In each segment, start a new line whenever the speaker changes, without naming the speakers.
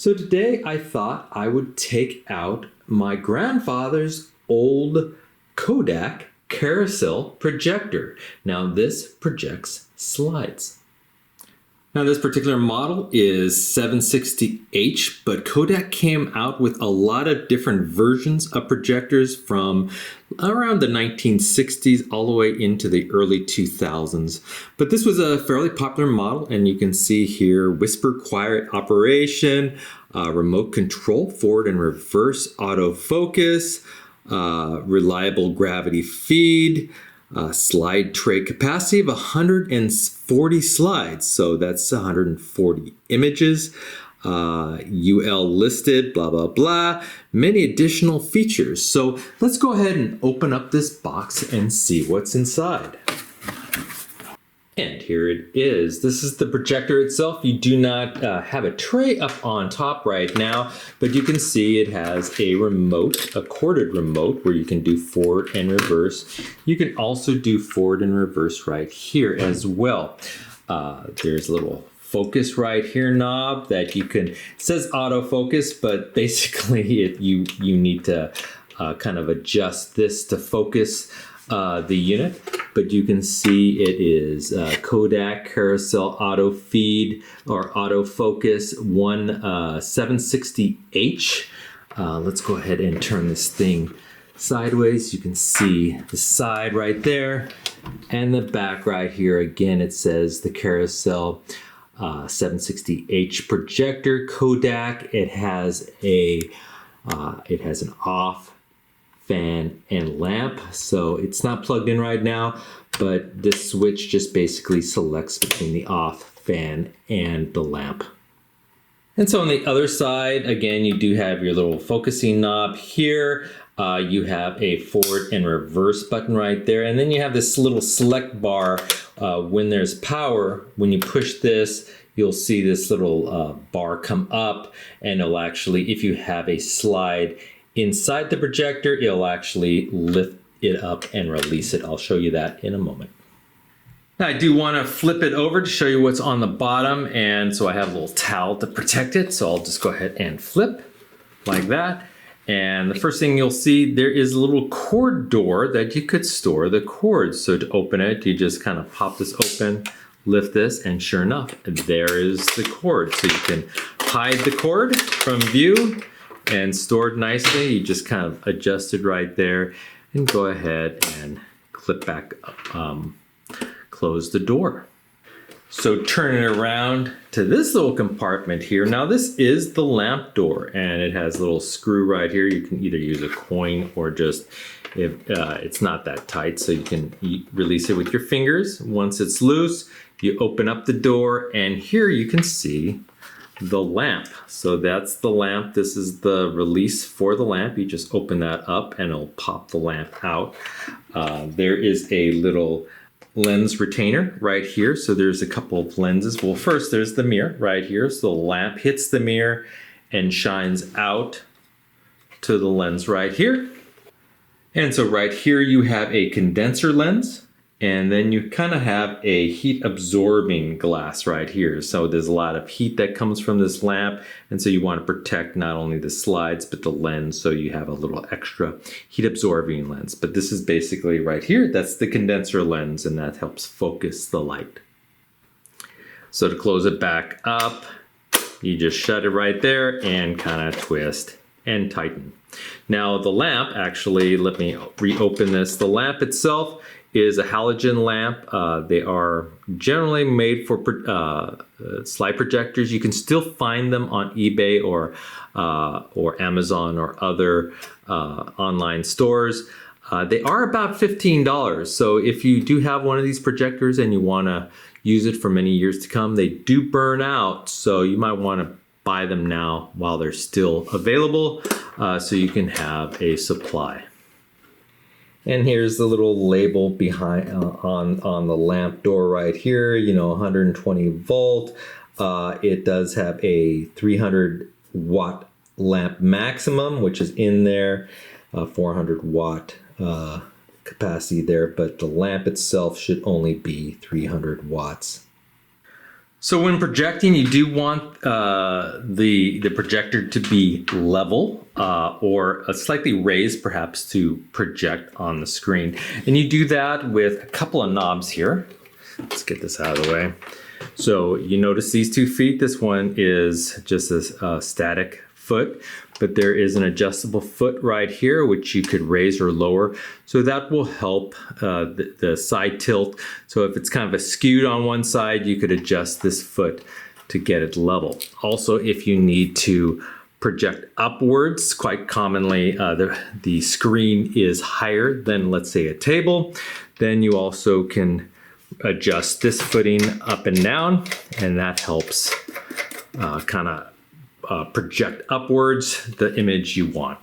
So today I thought I would take out my grandfather's old Kodak Carousel Projector. Now this projects slides. Now this particular model is 760H, but Kodak came out with a lot of different versions of projectors from around the 1960s all the way into the early 2000s. But this was a fairly popular model, and you can see here whisper quiet operation, remote control, forward and reverse autofocus, reliable gravity feed, slide tray capacity of 140 slides, so that's 140 images, UL listed, blah, blah, blah, many additional features. So let's go ahead and open up this box and see what's inside. And here it is. This is the projector itself. You do not have a tray up on top right now, but you can see it has a remote, a corded remote, where you can do forward and reverse. You can also do forward and reverse right here as well. There's a little focus right here knob that you can, it says autofocus, but basically you need to kind of adjust this to focus the unit. But you can see it is Kodak Carousel Auto Feed or Autofocus 760H. Let's go ahead and turn this thing sideways. You can see the side right there and the back right here. Again, it says the Carousel 760H projector Kodak. It has an off fan and lamp, so it's not plugged in right now, but this switch just basically selects between the off fan and the lamp. And so on the other side, again, you do have your little focusing knob here. You have a forward and reverse button right there, and then you have this little select bar. When there's power, when you push this, you'll see this little bar come up, and it'll actually, if you have a slide inside the projector, it'll actually lift it up and release it. I'll show you that in a moment. Now I do want to flip it over to show you what's on the bottom, and so I have a little towel to protect it, so I'll just go ahead and flip like that. And the first thing you'll see, there is a little cord door that you could store the cords. So to open it, you just kind of pop this open, lift this, and sure enough, there is the cord. So you can hide the cord from view and stored nicely. You just kind of adjust it right there and go ahead and clip back up, close the door. So turn it around to this little compartment here. Now this is the lamp door, and it has a little screw right here. You can either use a coin or just, if it's not that tight, so you can release it with your fingers. Once it's loose, you open up the door, and here you can see the lamp. So that's the lamp. This is the release for the lamp. You just open that up and it'll pop the lamp out. There is a little lens retainer right here. So there's a couple of lenses. Well, first there's the mirror right here. So the lamp hits the mirror and shines out to the lens right here. And so right here you have a condenser lens. And then you kind of have a heat absorbing glass right here. So there's a lot of heat that comes from this lamp. And so you want to protect not only the slides, but the lens. So you have a little extra heat absorbing lens. But this is basically right here. That's the condenser lens, and that helps focus the light. So to close it back up, you just shut it right there and kind of twist and tighten. Now the lamp, actually, let me reopen this. The lamp itself is a halogen lamp. They are generally made for slide projectors. You can still find them on eBay or Amazon or other online stores. They are about $15. So if you do have one of these projectors and you want to use it for many years to come, they do burn out. So you might want to buy them now while they're still available, so you can have a supply. And here's the little label behind on the lamp door right here, 120 volt. It does have a 300 watt lamp maximum, which is in there, 400 watt capacity there, but the lamp itself should only be 300 watts. So when projecting, you do want the projector to be level or slightly raised, perhaps, to project on the screen. And you do that with a couple of knobs here. Let's get this out of the way. So you notice these 2 feet. This one is just a static foot, but there is an adjustable foot right here, which you could raise or lower. So that will help the side tilt. So if it's kind of skewed on one side, you could adjust this foot to get it level. Also, if you need to project upwards, quite commonly the screen is higher than, let's say, a table, then you also can adjust this footing up and down, and that helps kind of project upwards the image you want.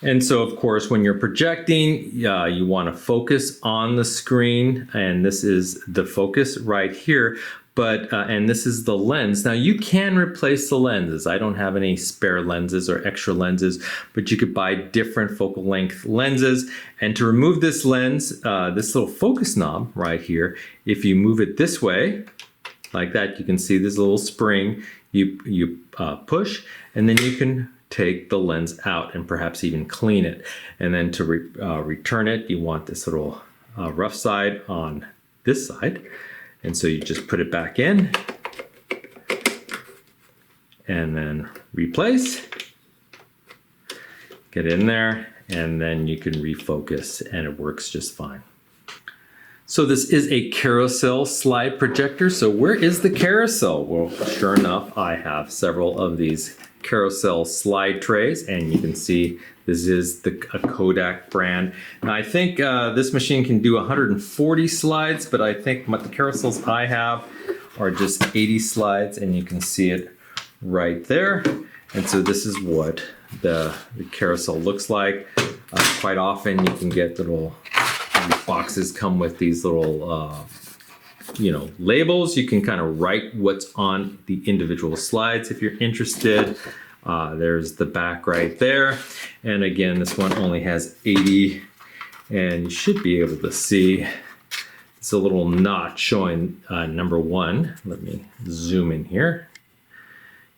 And so, of course, when you're projecting, you want to focus on the screen, and this is the focus right here. But and this is the lens. Now you can replace the lenses. I don't have any spare lenses or extra lenses, but you could buy different focal length lenses. And to remove this lens, this little focus knob right here, if you move it this way, like that, you can see this little spring. You push, and then you can take the lens out and perhaps even clean it. And then to return it, you want this little rough side on this side. And so you just put it back in and then replace, get in there, and then you can refocus and it works just fine. So this is a carousel slide projector. So where is the carousel? Well, sure enough, I have several of these carousel slide trays, and you can see this is a Kodak brand. Now I think this machine can do 140 slides, but I think the carousels I have are just 80 slides, and you can see it right there. And so this is what the carousel looks like. Quite often you can get little boxes come with these little labels. You can kind of write what's on the individual slides if you're interested. There's the back right there. And again, this one only has 80, and you should be able to see it's a little notch showing number 1. Let me zoom in here.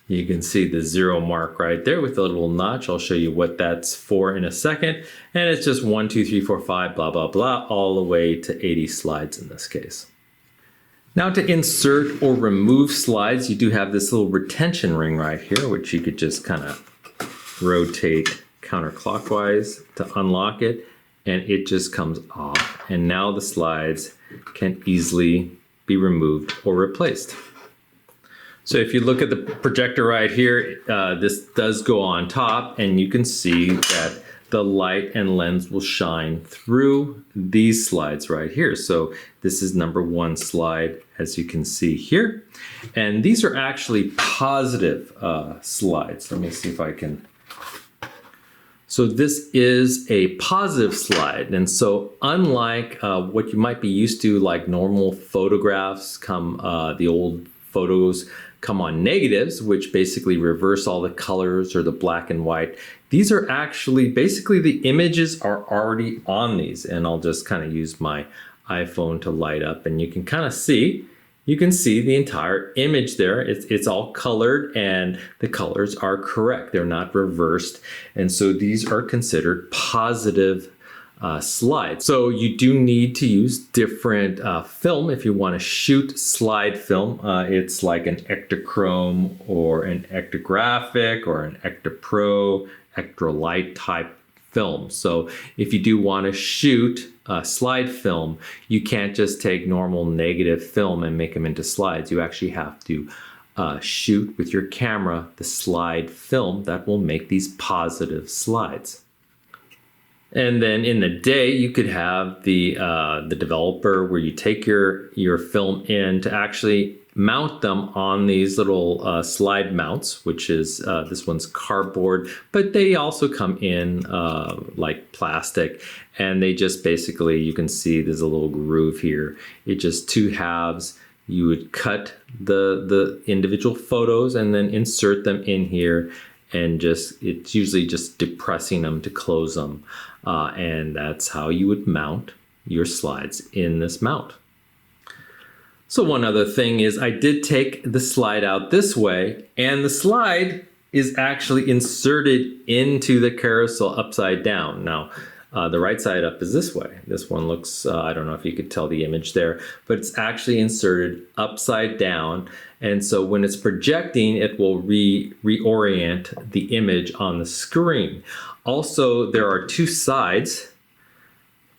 You can see the 0 mark right there with the little notch. I'll show you what that's for in a second. And it's just 1, 2, 3, 4, 5, blah, blah, blah, all the way to 80 slides in this case. Now to insert or remove slides, you do have this little retention ring right here, which you could just kind of rotate counterclockwise to unlock it, and it just comes off. And now the slides can easily be removed or replaced. So if you look at the projector right here, this does go on top, and you can see that the light and lens will shine through these slides right here. So this is number 1 slide, as you can see here. And these are actually positive slides. Let me see if I can. So this is a positive slide. And so unlike what you might be used to, like normal photographs the old photos come on negatives, which basically reverse all the colors or the black and white. These are actually, basically the images are already on these, and I'll just kind of use my iPhone to light up, and you can kind of see, the entire image there. It's all colored, and the colors are correct. They're not reversed. And so these are considered positive slides. So you do need to use different film if you want to shoot slide film. It's like an Ektachrome or an Ektographic or an Ektapro, Ektralight type film. So if you do want to shoot slide film, you can't just take normal negative film and make them into slides. You actually have to shoot with your camera the slide film that will make these positive slides. And then in the day, you could have the developer where you take your film in to actually mount them on these little slide mounts, which is this one's cardboard, but they also come in like plastic, and they just basically, you can see there's a little groove here. It just 2 halves. You would cut the individual photos and then insert them in here, and it's usually just depressing them to close them. And that's how you would mount your slides in this mount. So one other thing is I did take the slide out this way, and the slide is actually inserted into the carousel upside down. Now, the right side up is this way. This one looks, I don't know if you could tell the image there, but it's actually inserted upside down. And so when it's projecting, it will reorient the image on the screen. Also, there are two sides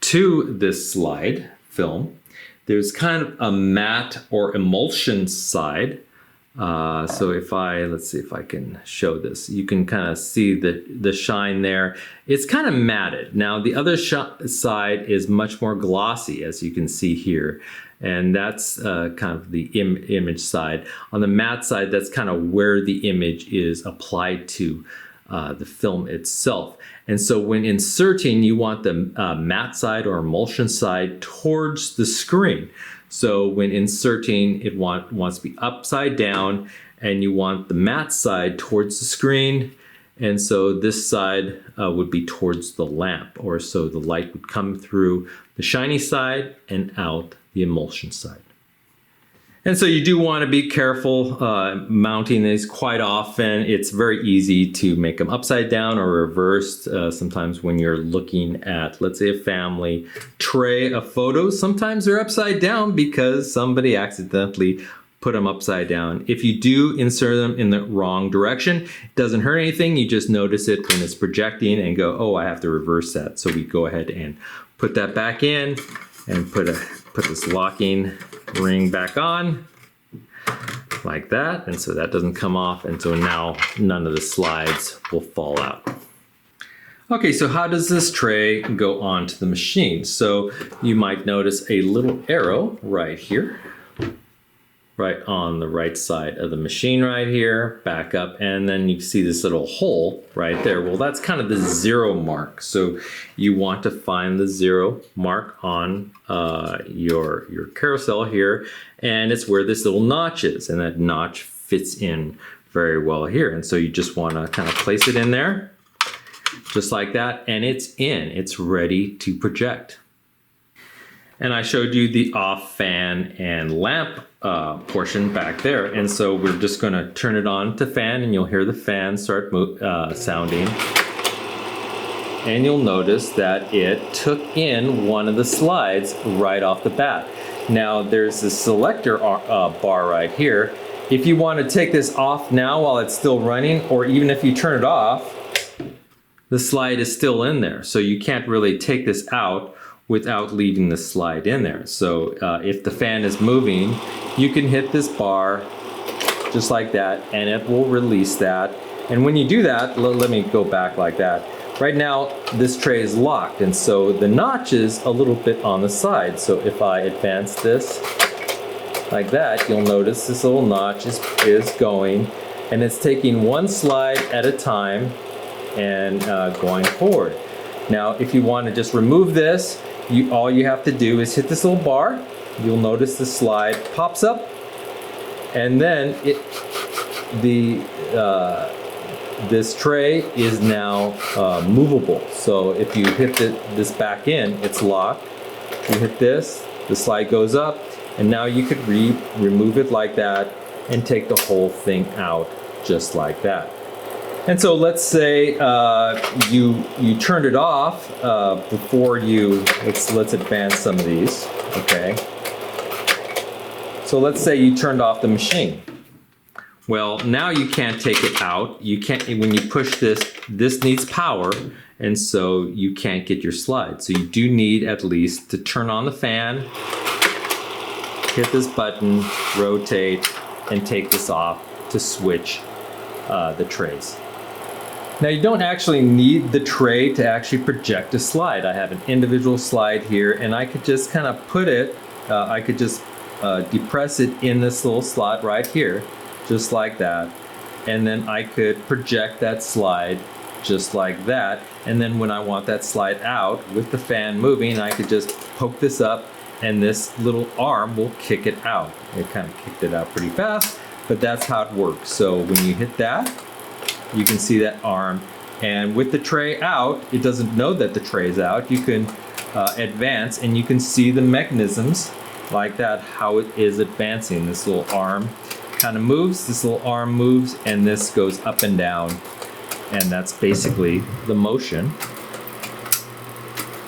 to this slide film. There's kind of a matte or emulsion side. So if let's see if I can show this. You can kind of see the shine there. It's kind of matted. Now the other side is much more glossy, as you can see here. And that's kind of the image side. On the matte side, that's kind of where the image is applied to the film itself. And so when inserting, you want the matte side or emulsion side towards the screen. So when inserting, it wants to be upside down, and you want the matte side towards the screen. And so this side would be towards the lamp, or so the light would come through the shiny side and out the emulsion side. And so you do want to be careful mounting these quite often. It's very easy to make them upside down or reversed. Sometimes when you're looking at, let's say, a family tray of photos, sometimes they're upside down because somebody accidentally put them upside down. If you do insert them in the wrong direction, it doesn't hurt anything. You just notice it when it's projecting and go, oh, I have to reverse that. So we go ahead and put that back in and put this locking ring back on like that, and so that doesn't come off, and so now none of the slides will fall out. Okay, so how does this tray go onto the machine? So you might notice a little arrow right here, right on the right side of the machine right here, back up, and then you see this little hole right there. Well, that's kind of the 0 mark. So you want to find the 0 mark on your carousel here, and it's where this little notch is, and that notch fits in very well here. And so you just want to kind of place it in there, just like that, and it's in. It's ready to project. And I showed you the off fan and lamp portion back there. And so we're just going to turn it on to fan, and you'll hear the fan start sounding. And you'll notice that it took in one of the slides right off the bat. Now there's this selector bar right here. If you want to take this off now while it's still running, or even if you turn it off, the slide is still in there. So you can't really take this out without leaving the slide in there. So if the fan is moving, you can hit this bar just like that, and it will release that. And when you do that, let me go back like that. Right now, this tray is locked, and so the notch is a little bit on the side. So if I advance this like that, you'll notice this little notch is going, and it's taking one slide at a time and going forward. Now, if you want to just remove this, all you have to do is hit this little bar. You'll notice the slide pops up, and then this tray is now movable. So if you hit this back in, it's locked. You hit this, the slide goes up, and now you could remove it like that and take the whole thing out just like that. And so let's say you turned it off before let's advance some of these, okay? So let's say you turned off the machine. Well, now you can't take it out. You can't, when you push this needs power, and so you can't get your slide. So you do need at least to turn on the fan, hit this button, rotate, and take this off to switch the trays. Now you don't actually need the tray to actually project a slide. I have an individual slide here, and I could just kind of put it, I could just depress it in this little slot right here, just like that. And then I could project that slide just like that. And then when I want that slide out with the fan moving, I could just poke this up, and this little arm will kick it out. It kind of kicked it out pretty fast, but that's how it works. So when you hit that, you can see that arm, and with the tray out, it doesn't know that the tray is out. You can advance, and you can see the mechanisms like that, how it is advancing. This little arm kind of moves, this little arm moves, and this goes up and down. And that's basically the motion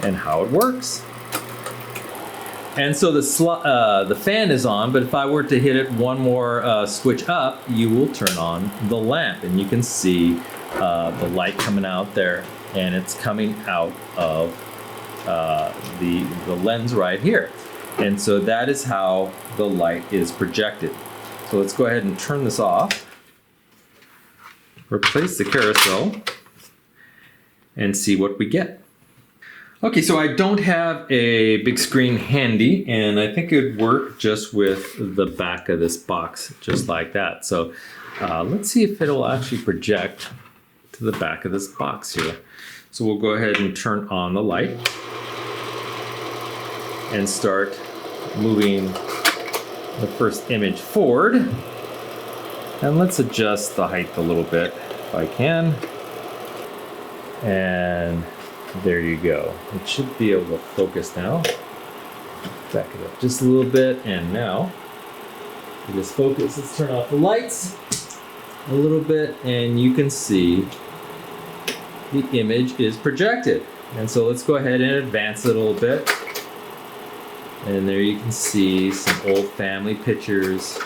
and how it works. And so the fan is on, but if I were to hit it one more switch up, you will turn on the lamp, and you can see the light coming out there, and it's coming out of the lens right here. And so that is how the light is projected. So let's go ahead and turn this off, replace the carousel, and see what we get. Okay, so I don't have a big screen handy, and I think it would work just with the back of this box, just like that. So let's see if it'll actually project to the back of this box here. So we'll go ahead and turn on the light and start moving the first image forward. And let's adjust the height a little bit if I can. And there you go. It should be able to focus now. Back it up just a little bit, and now it is focused. Let's turn off the lights a little bit, and you can see the image is projected. And so let's go ahead and advance it a little bit. And there you can see some old family pictures.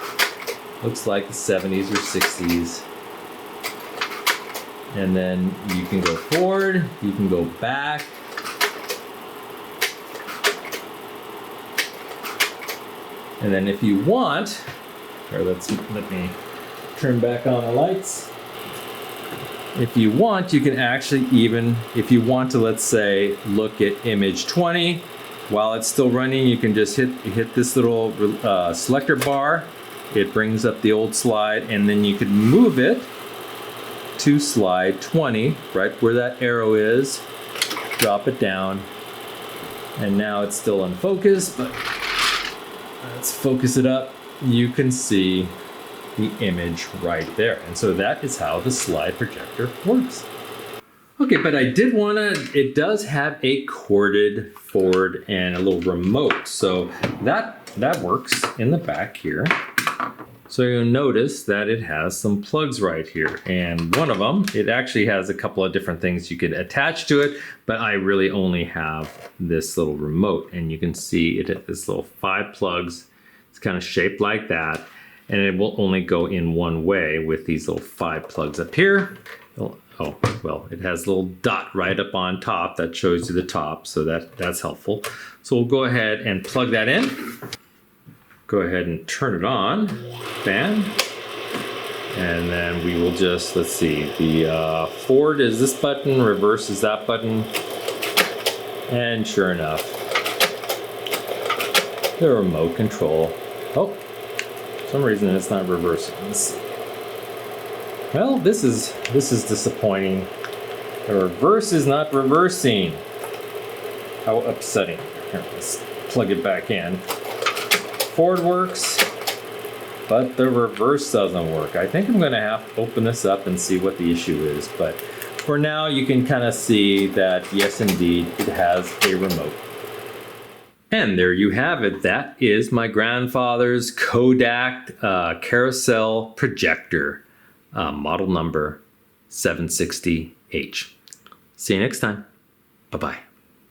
Looks like the 70s or 60s. And then you can go forward, you can go back. And then if you want, or let me turn back on the lights. If you want, you can actually even, if you want to, let's say, look at image 20, while it's still running, you can just hit this little selector bar. It brings up the old slide, and then you can move it to slide 20, right where that arrow is. Drop it down, and now it's still in focus, but let's focus it up. You can see the image right there. And so that is how the slide projector works. Okay, but I did want to, it does have a corded forward and a little remote. So that works in the back here. So you'll notice that it has some plugs right here. And one of them, it actually has a couple of different things you could attach to it, but I really only have this little remote. And you can see it has this little 5 plugs. It's kind of shaped like that. And it will only go in one way with these little 5 plugs up here. Oh, well, it has a little dot right up on top that shows you the top, so that's helpful. So we'll go ahead and plug that in. Go ahead and turn it on, fan. And then we will just, let's see, the forward is this button, reverse is that button. And sure enough, the remote control. Oh, for some reason it's not reversing. Well, this is disappointing. The reverse is not reversing. How upsetting. Here, let's plug it back in. Forward works, but the reverse doesn't work. I think I'm gonna have to open this up and see what the issue is, but for now you can kind of see that yes indeed it has a remote. And there you have it. That is my grandfather's Kodak Carousel Projector, model number 760H. See you next time. Bye-bye.